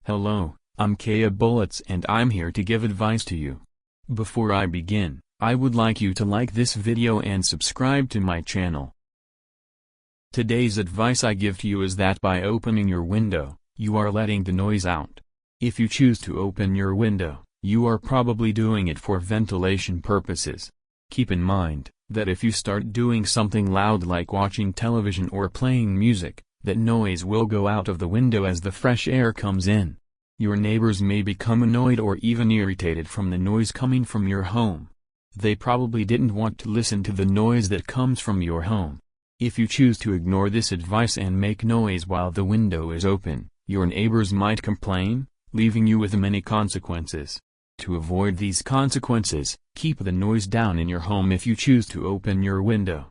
Hello, I'm Kaya Bullets and I'm here to give advice to you. Before I begin, I would like you to like this video and subscribe to my channel. Today's advice I give to you is that by opening your window, you are letting the noise out. If you choose to open your window, you are probably doing it for ventilation purposes. Keep in mind that if you start doing something loud like watching television or playing music, that noise will go out of the window as the fresh air comes in. Your neighbors may become annoyed or even irritated from the noise coming from your home. They probably didn't want to listen to the noise that comes from your home. If you choose to ignore this advice and make noise while the window is open, your neighbors might complain, leaving you with many consequences. To avoid these consequences, keep the noise down in your home if you choose to open your window.